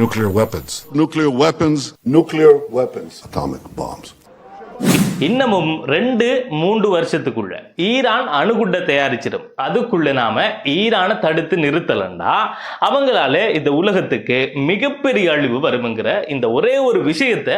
Nuclear weapons. Nuclear weapons. Nuclear weapons. Atomic bombs. இன்னமும் 2-3 வருஷத்துக்குள்ள Iran அணுகுண்டை தயாரிச்சிடும். அதுக்குள்ள நாம ஈரானை தடுத்து நிறுத்தலண்டா அவங்களால இந்த உலகத்துக்கு மிகப்பெரிய அழிவு வரும்ங்கிற இந்த ஒரே ஒரு விஷயத்தை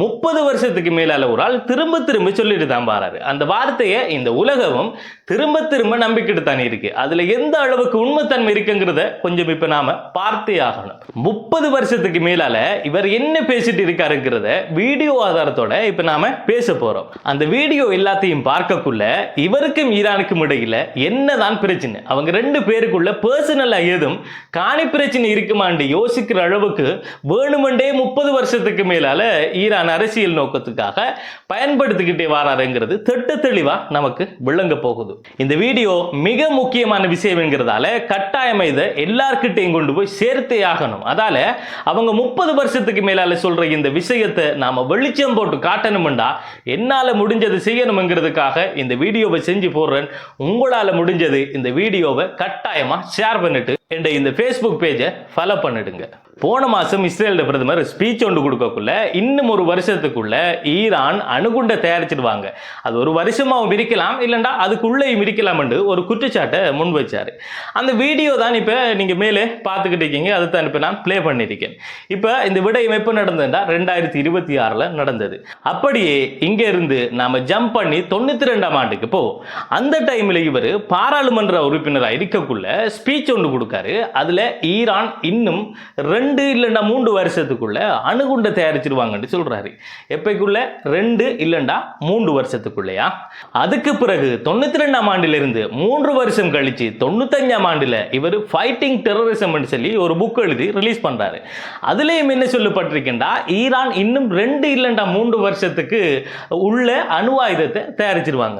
30 வருஷத்துக்கு மேலால ஒரு ஆள் திரும்ப திரும்ப சொல்லிட்டு தான் பாராரு. அந்த வார்த்தையை இந்த உலகமும் திரும்ப நம்பிக்கிட்டு தானே இருக்கு. அதுல எந்த அளவுக்கு உண்மைத்தன்மை இருக்குங்கிறத கொஞ்சம் இப்ப நாம பார்த்தே ஆகணும். 30 வருஷத்துக்கு மேலால இவர் என்ன பேசிட்டு இருக்காருங்கிறத வீடியோ ஆதாரத்தோட இப்ப நாம பேச போறோம். அந்த வீடியோ எல்லாத்தையும் பார்க்கக்குள்ள இவருக்கும் ஈரானுக்கும் இடையில என்னதான் பிரச்சனை, அவங்க 2 பேருக்குள்ள பர்சனலா ஏதும் காணி பிரச்சனை இருக்குமான்னு யோசிக்கிற அளவுக்கு வேணுமெண்டே 30 வருஷத்துக்கு மேலால ஈரான் அரசியல் நோக்கத்துக்காக பயன்படுத்திக்கிட்டே வராருங்கிறது திட்ட தெளிவா நமக்கு விளங்க போகுது. இந்த வீடியோ மிக முக்கியமான விஷயம் என்கிறதால கட்டாயம் இதை எல்லார்கிட்டையும் கொண்டு போய் சேர்த்தே ஆகணும். அதால அவங்க 30 வருஷத்துக்கு மேலால சொல்ற இந்த விஷயத்தை நாம வெளிச்சம் போட்டு காட்டணும்டா என்னால முடிஞ்சது செய்யணும்ங்கிறதுக்காக இந்த வீடியோவை செஞ்சு போடுறேன். உங்களால முடிஞ்சது இந்த வீடியோவை கட்டாயமா ஷேர் பண்ணிட்டு இந்த Facebook பேஜை ஃபாலோ பண்ணிடுங்க. போன மாசம் இஸ்ரேல் பிரதமர் ஸ்பீச் ஒன்று கொடுக்கக்குள்ள இன்னும் ஒரு வருஷத்துக்குள்ள ஈரான் அணுகுண்டை தயாரிச்சிடுவாங்க, அது ஒரு வருஷமாவும் இருக்கலாம் இல்லைண்டா அதுக்குள்ளேயும் இருக்கலாம் என்று ஒரு குற்றச்சாட்டை முன் வச்சாரு. அந்த வீடியோ தான் இப்ப நீங்க மேலே பார்த்துக்கிட்டு இருக்கீங்க. அதை தான் இப்ப நான் பிளே பண்ணிருக்கேன். இப்ப இந்த விடயம் எப்ப நடந்ததுன்னா 2026 நடந்தது. அப்படியே இங்க இருந்து நாம ஜம்ப் பண்ணி 92ஆம் ஆண்டுக்கு போவோம். அந்த டைம்ல இவர் பாராளுமன்ற உறுப்பினராக இருக்கக்குள்ள ஸ்பீச் ஒன்று கொடுக்காரு. அதுல ஈரான் இன்னும் 2 இல்லைண்டா 3 வருஷத்துக்குள்ள அணுகுண்டை தயாரிச்சிருவாங்கன்னு சொல்றாரு. எப்பைக்குள்ள 2 இல்லைண்டா 3 வருஷத்துக்குள்ளையா? அதுக்கு பிறகு 92ஆம் ஆண்டிலிருந்து 3 வருஷம் கழிச்சு 95ஆம் ஆண்டுல இவர் ஃபைட்டிங் டெரரிசம் சொல்லி ஒரு புக் எழுதி ரிலீஸ் பண்றாரு. அதுலயும் என்ன சொல்லப்பட்டிருக்கின்றா, ஈரான் இன்னும் 2 இல்லைண்டா 3 வருஷத்துக்கு உள்ள அணு ஆயுதத்தை தயாரிச்சிருவாங்க.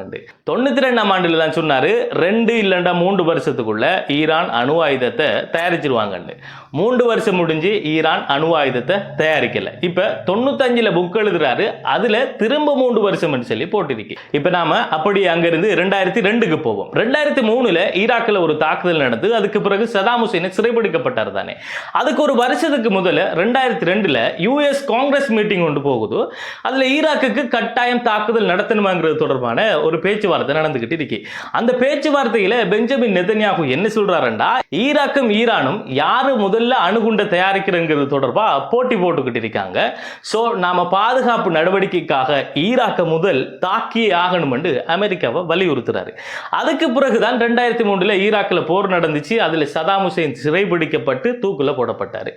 92ஆம் ஆண்டுல தான் சொன்னாரு 2 இல்லைண்டா 3 வருஷத்துக்குள்ள ஈரான் அணு ஆயுதத்தை தயாரிச்சிருவாங்க. 3 வருஷம் முடிஞ்சு ஈரான் அணு ஆயுதத்தை தயாரிக்கல. இப்ப 95ல புக் எழுதுறாரு. அதுல திரும்ப 3 வருஷம் சொல்லி போட்டிருக்கு. இப்ப நாம அப்படி அங்கிருந்து 2002க்கு போவோம். 2003ல ஈராக்ல ஒரு தாக்குதல் நடந்து அதுக்கு பிறகு சதாம் ஹுசைன் சிறைபிடிக்கப்பட்டார் தானே. அதுக்கு ஒரு வருஷத்துக்கு முதல்ல 2002ல யுஎஸ் காங்கிரஸ் மீட்டிங் ஒன்று போகுது. அதுல ஈராக்குக்கு கட்டாயம் தாக்குதல் நடத்தணுமாங்கிறது தொடர்பான ஒரு பேச்சுவார்த்தை நடந்துகிட்டு இருக்கு. அந்த பேச்சுவார்த்தையில பெஞ்சமின் நெதன்யாகு என்ன சொல்றாருண்டா, ஈராக்கும் ஈரானும் யாரு முதல்ல அணுகுண்டை தயாரிக்கிறங்கிறது தொடர்பா போட்டி போட்டுக்கிட்டு இருக்காங்க. சோ நாம பாதுகாப்பு நடவடிக்கைக்காக ஈராக்க முதல் தாக்கியே ஆகணும் என்று அமெரிக்காவை வலியுறுத்துறாரு. அதுக்கு பிறகுதான் 2003ல ஈராக்ல போர் நடந்துச்சு. அதுல சதாம் ஹுசைன் சிறைபிடிக்கப்பட்டு தூக்குல போடப்பட்டாரு.